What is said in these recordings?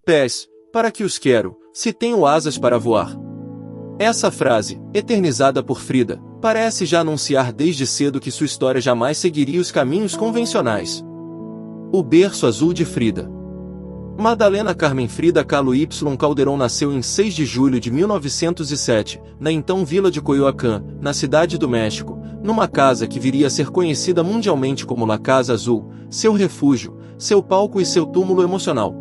pés, para que os quero, se tenho asas para voar. Essa frase, eternizada por Frida, parece já anunciar desde cedo que sua história jamais seguiria os caminhos convencionais. O berço azul de Frida. Madalena Carmen Frida Kahlo Y Calderón nasceu em 6 de julho de 1907, na então vila de Coyoacán, na cidade do México, numa casa que viria a ser conhecida mundialmente como La Casa Azul, seu refúgio, seu palco e seu túmulo emocional.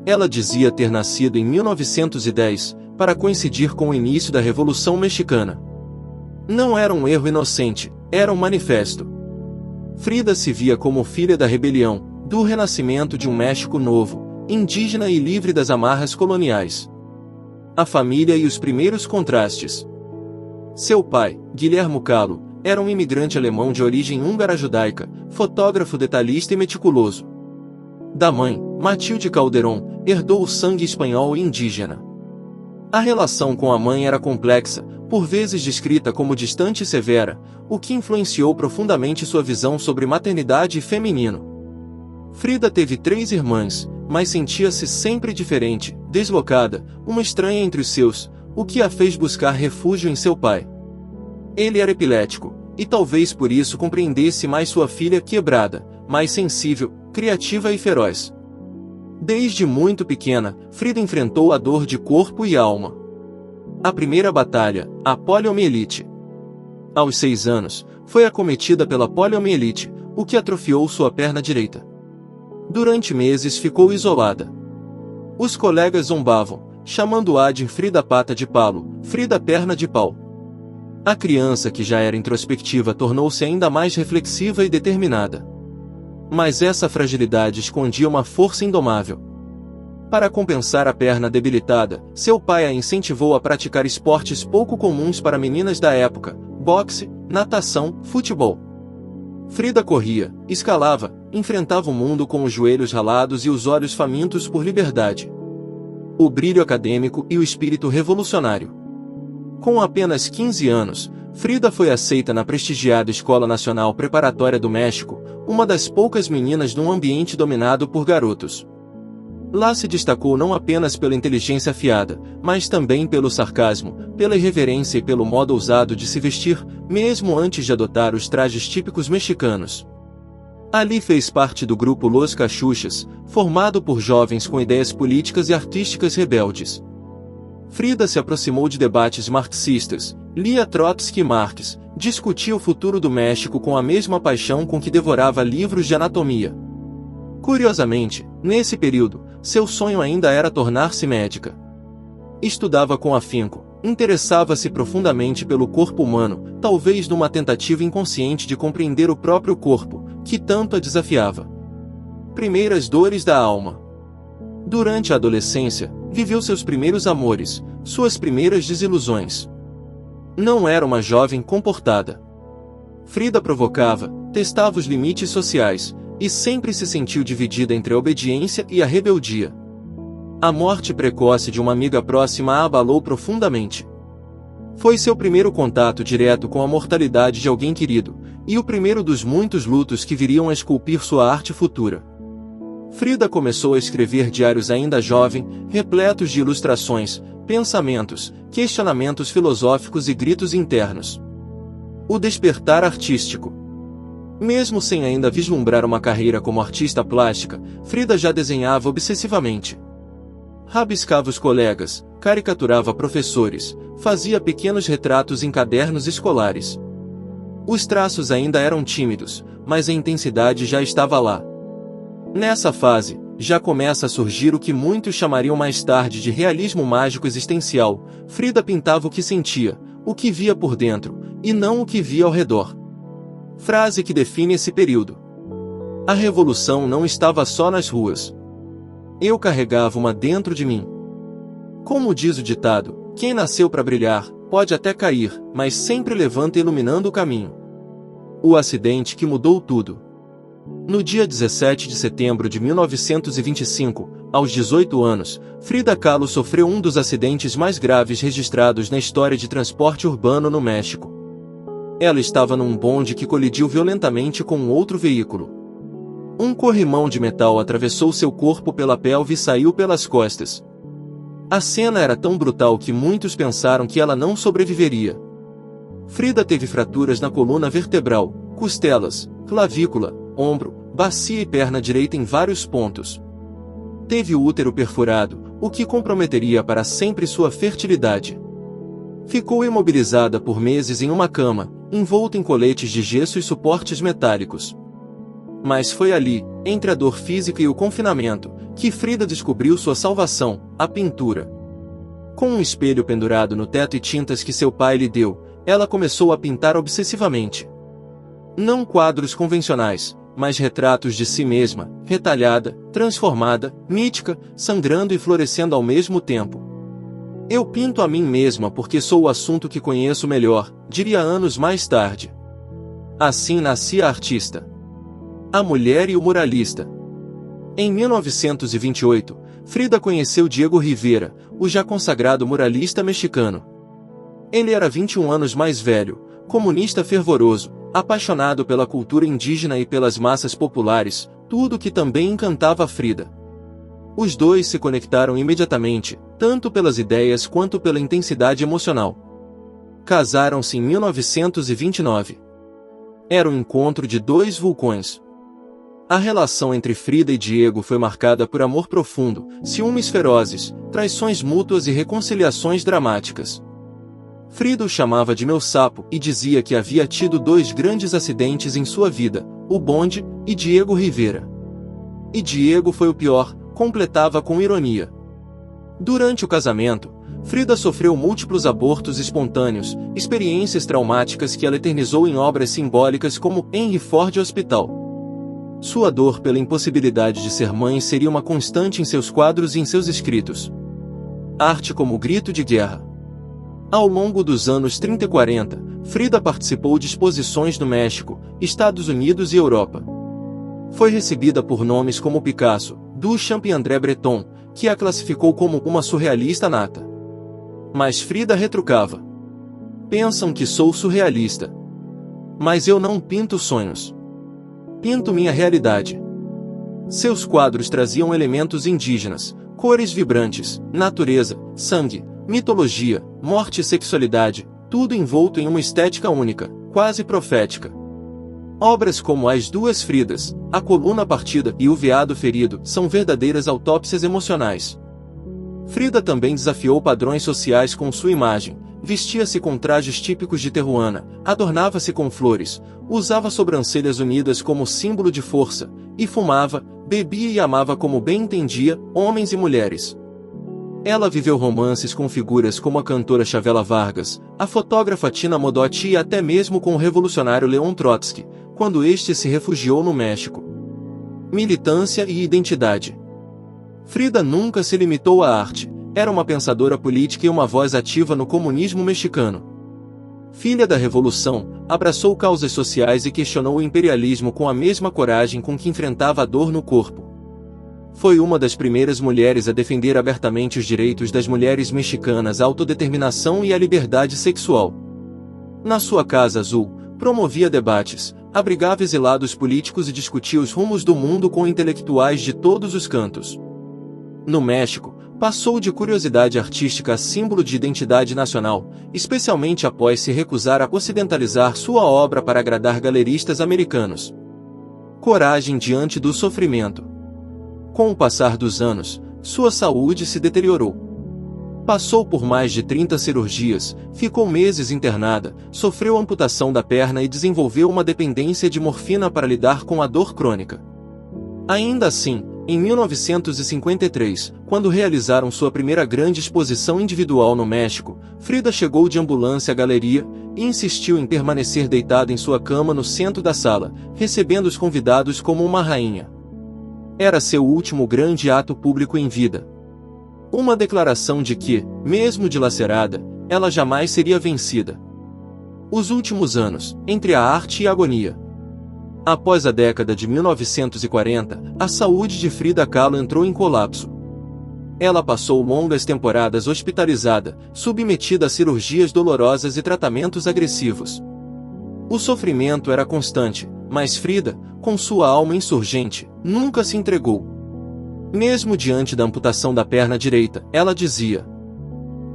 Ela dizia ter nascido em 1910, para coincidir com o início da Revolução Mexicana. Não era um erro inocente, era um manifesto. Frida se via como filha da rebelião, do renascimento de um México novo, indígena e livre das amarras coloniais. A família e os primeiros contrastes. Seu pai, Guilhermo Kahlo, era um imigrante alemão de origem húngara-judaica, fotógrafo detalhista e meticuloso. Da mãe, Matilde Calderón, herdou o sangue espanhol e indígena. A relação com a mãe era complexa, por vezes descrita como distante e severa, o que influenciou profundamente sua visão sobre maternidade e feminino. Frida teve 3 irmãs, mas sentia-se sempre diferente, deslocada, uma estranha entre os seus, o que a fez buscar refúgio em seu pai. Ele era epilético, e talvez por isso compreendesse mais sua filha quebrada, mais sensível, criativa e feroz. Desde muito pequena, Frida enfrentou a dor de corpo e alma. A primeira batalha, a poliomielite. Aos 6 anos, foi acometida pela poliomielite, o que atrofiou sua perna direita. Durante meses ficou isolada. Os colegas zombavam, chamando-a de Frida Pata de Palo, Frida Perna de Pau. A criança, que já era introspectiva, tornou-se ainda mais reflexiva e determinada. Mas essa fragilidade escondia uma força indomável. Para compensar a perna debilitada, seu pai a incentivou a praticar esportes pouco comuns para meninas da época: boxe, natação, futebol. Frida corria, escalava, enfrentava o mundo com os joelhos ralados e os olhos famintos por liberdade. O brilho acadêmico e o espírito revolucionário. Com apenas 15 anos, Frida foi aceita na prestigiada Escola Nacional Preparatória do México, uma das poucas meninas num ambiente dominado por garotos. Lá se destacou não apenas pela inteligência afiada, mas também pelo sarcasmo, pela irreverência e pelo modo ousado de se vestir, mesmo antes de adotar os trajes típicos mexicanos. Ali fez parte do grupo Los Cachuchas, formado por jovens com ideias políticas e artísticas rebeldes. Frida se aproximou de debates marxistas, lia Trotsky e Marx, discutia o futuro do México com a mesma paixão com que devorava livros de anatomia. Curiosamente, nesse período, seu sonho ainda era tornar-se médica. Estudava com afinco, interessava-se profundamente pelo corpo humano, talvez numa tentativa inconsciente de compreender o próprio corpo, que tanto a desafiava. Primeiras dores da alma. Durante a adolescência, viveu seus primeiros amores, suas primeiras desilusões. Não era uma jovem comportada. Frida provocava, testava os limites sociais, e sempre se sentiu dividida entre a obediência e a rebeldia. A morte precoce de uma amiga próxima a abalou profundamente. Foi seu primeiro contato direto com a mortalidade de alguém querido, e o primeiro dos muitos lutos que viriam a esculpir sua arte futura. Frida começou a escrever diários ainda jovem, repletos de ilustrações, pensamentos, questionamentos filosóficos e gritos internos. O despertar artístico. Mesmo sem ainda vislumbrar uma carreira como artista plástica, Frida já desenhava obsessivamente. Rabiscava os colegas, caricaturava professores, fazia pequenos retratos em cadernos escolares. Os traços ainda eram tímidos, mas a intensidade já estava lá. Nessa fase, já começa a surgir o que muitos chamariam mais tarde de realismo mágico existencial. Frida pintava o que sentia, o que via por dentro, e não o que via ao redor. Frase que define esse período. A revolução não estava só nas ruas. Eu carregava uma dentro de mim. Como diz o ditado, quem nasceu para brilhar, pode até cair, mas sempre levanta iluminando o caminho. O acidente que mudou tudo. No dia 17 de setembro de 1925, aos 18 anos, Frida Kahlo sofreu um dos acidentes mais graves registrados na história de transporte urbano no México. Ela estava num bonde que colidiu violentamente com um outro veículo. Um corrimão de metal atravessou seu corpo pela pelve e saiu pelas costas. A cena era tão brutal que muitos pensaram que ela não sobreviveria. Frida teve fraturas na coluna vertebral, costelas, clavícula, ombro, bacia e perna direita em vários pontos. Teve o útero perfurado, o que comprometeria para sempre sua fertilidade. Ficou imobilizada por meses em uma cama, envolta em coletes de gesso e suportes metálicos. Mas foi ali, entre a dor física e o confinamento, que Frida descobriu sua salvação, a pintura. Com um espelho pendurado no teto e tintas que seu pai lhe deu, ela começou a pintar obsessivamente. Não quadros convencionais, mas retratos de si mesma, retalhada, transformada, mítica, sangrando e florescendo ao mesmo tempo. Eu pinto a mim mesma porque sou o assunto que conheço melhor, diria anos mais tarde. Assim nascia a artista. A mulher e o muralista. Em 1928, Frida conheceu Diego Rivera, o já consagrado muralista mexicano. Ele era 21 anos mais velho, comunista fervoroso, apaixonado pela cultura indígena e pelas massas populares, tudo que também encantava Frida. Os dois se conectaram imediatamente, tanto pelas ideias quanto pela intensidade emocional. Casaram-se em 1929. Era o encontro de dois vulcões. A relação entre Frida e Diego foi marcada por amor profundo, ciúmes ferozes, traições mútuas e reconciliações dramáticas. Frida o chamava de meu sapo e dizia que havia tido dois grandes acidentes em sua vida, o bonde e Diego Rivera. E Diego foi o pior, completava com ironia. Durante o casamento, Frida sofreu múltiplos abortos espontâneos, experiências traumáticas que ela eternizou em obras simbólicas como Henry Ford Hospital. Sua dor pela impossibilidade de ser mãe seria uma constante em seus quadros e em seus escritos. Arte como grito de guerra. Ao longo dos anos 30 e 40, Frida participou de exposições no México, Estados Unidos e Europa. Foi recebida por nomes como Picasso, Duchamp e André Breton, que a classificou como uma surrealista nata. Mas Frida retrucava. Pensam que sou surrealista. Mas eu não pinto sonhos. Pinto minha realidade. Seus quadros traziam elementos indígenas, cores vibrantes, natureza, sangue, mitologia, morte e sexualidade, tudo envolto em uma estética única, quase profética. Obras como As Duas Fridas, A Coluna Partida e O Veado Ferido são verdadeiras autópsias emocionais. Frida também desafiou padrões sociais com sua imagem, vestia-se com trajes típicos de Terruana, adornava-se com flores, usava sobrancelhas unidas como símbolo de força, e fumava, bebia e amava como bem entendia, homens e mulheres. Ela viveu romances com figuras como a cantora Chavela Vargas, a fotógrafa Tina Modotti e até mesmo com o revolucionário Leon Trotsky, quando este se refugiou no México. Militância e identidade. Frida nunca se limitou à arte, era uma pensadora política e uma voz ativa no comunismo mexicano. Filha da Revolução, abraçou causas sociais e questionou o imperialismo com a mesma coragem com que enfrentava a dor no corpo. Foi uma das primeiras mulheres a defender abertamente os direitos das mulheres mexicanas à autodeterminação e à liberdade sexual. Na sua Casa Azul, promovia debates, abrigava exilados políticos e discutia os rumos do mundo com intelectuais de todos os cantos. No México, passou de curiosidade artística a símbolo de identidade nacional, especialmente após se recusar a ocidentalizar sua obra para agradar galeristas americanos. Coragem diante do sofrimento. Com o passar dos anos, sua saúde se deteriorou. Passou por mais de 30 cirurgias, ficou meses internada, sofreu amputação da perna e desenvolveu uma dependência de morfina para lidar com a dor crônica. Ainda assim, em 1953, quando realizaram sua primeira grande exposição individual no México, Frida chegou de ambulância à galeria e insistiu em permanecer deitada em sua cama no centro da sala, recebendo os convidados como uma rainha. Era seu último grande ato público em vida. Uma declaração de que, mesmo dilacerada, ela jamais seria vencida. Os últimos anos, entre a arte e a agonia. Após a década de 1940, a saúde de Frida Kahlo entrou em colapso. Ela passou longas temporadas hospitalizada, submetida a cirurgias dolorosas e tratamentos agressivos. O sofrimento era constante, mas Frida, com sua alma insurgente, nunca se entregou. Mesmo diante da amputação da perna direita, ela dizia: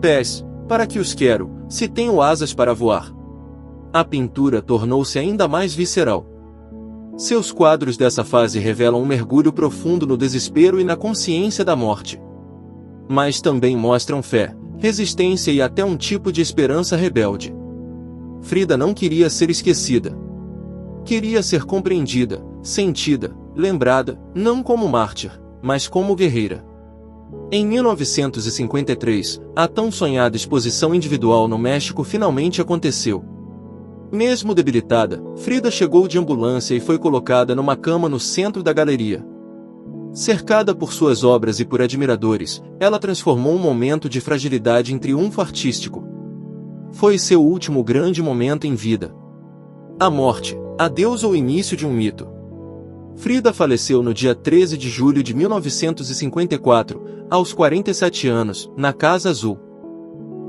pés, para que os quero, se tenho asas para voar. A pintura tornou-se ainda mais visceral. Seus quadros dessa fase revelam um mergulho profundo no desespero e na consciência da morte. Mas também mostram fé, resistência e até um tipo de esperança rebelde. Frida não queria ser esquecida. Queria ser compreendida, sentida, lembrada, não como mártir, mas como guerreira. Em 1953, a tão sonhada exposição individual no México finalmente aconteceu. Mesmo debilitada, Frida chegou de ambulância e foi colocada numa cama no centro da galeria. Cercada por suas obras e por admiradores, ela transformou um momento de fragilidade em triunfo artístico. Foi seu último grande momento em vida. A morte, adeus ou início de um mito. Frida faleceu no dia 13 de julho de 1954, aos 47 anos, na Casa Azul.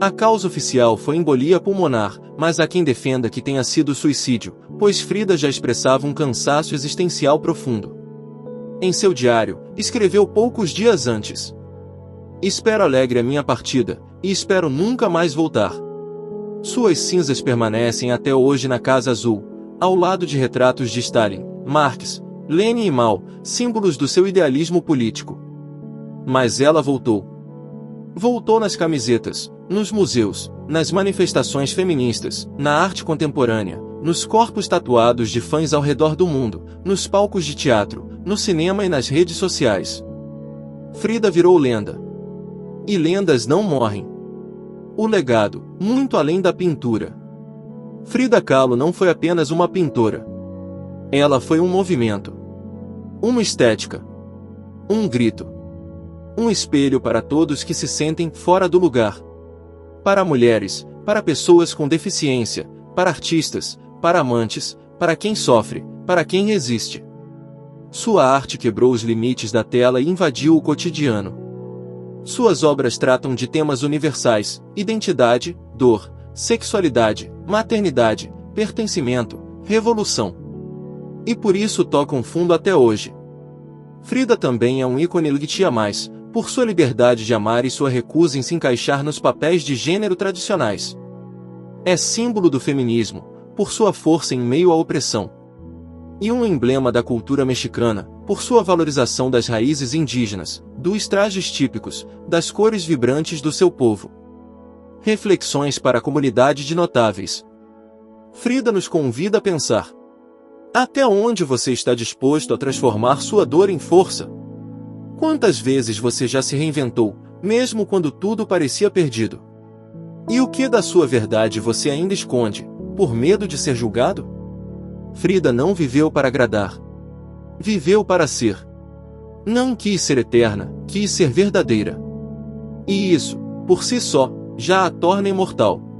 A causa oficial foi embolia pulmonar, mas há quem defenda que tenha sido suicídio, pois Frida já expressava um cansaço existencial profundo. Em seu diário, escreveu poucos dias antes: espero alegre a minha partida, e espero nunca mais voltar. Suas cinzas permanecem até hoje na Casa Azul, ao lado de retratos de Stalin, Marx, Lenin e Mao, símbolos do seu idealismo político. Mas ela voltou. Voltou nas camisetas, nos museus, nas manifestações feministas, na arte contemporânea, nos corpos tatuados de fãs ao redor do mundo, nos palcos de teatro, no cinema e nas redes sociais. Frida virou lenda. E lendas não morrem. O legado, muito além da pintura. Frida Kahlo não foi apenas uma pintora. Ela foi um movimento. Uma estética. Um grito. Um espelho para todos que se sentem fora do lugar. Para mulheres, para pessoas com deficiência, para artistas, para amantes, para quem sofre, para quem resiste. Sua arte quebrou os limites da tela e invadiu o cotidiano. Suas obras tratam de temas universais: identidade, dor, sexualidade, maternidade, pertencimento, revolução. E por isso tocam fundo até hoje. Frida também é um ícone LGBT+, por sua liberdade de amar e sua recusa em se encaixar nos papéis de gênero tradicionais. É símbolo do feminismo, por sua força em meio à opressão. E um emblema da cultura mexicana, por sua valorização das raízes indígenas, dos trajes típicos, das cores vibrantes do seu povo. Reflexões para a comunidade de notáveis. Frida nos convida a pensar: até onde você está disposto a transformar sua dor em força? Quantas vezes você já se reinventou, mesmo quando tudo parecia perdido? E o que da sua verdade você ainda esconde, por medo de ser julgado? Frida não viveu para agradar. Viveu para ser. Não quis ser eterna, quis ser verdadeira. E isso, por si só, já a torna imortal.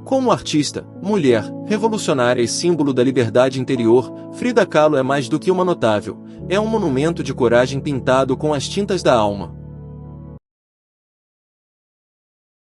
Como artista, mulher, revolucionária e símbolo da liberdade interior, Frida Kahlo é mais do que uma notável, é um monumento de coragem pintado com as tintas da alma.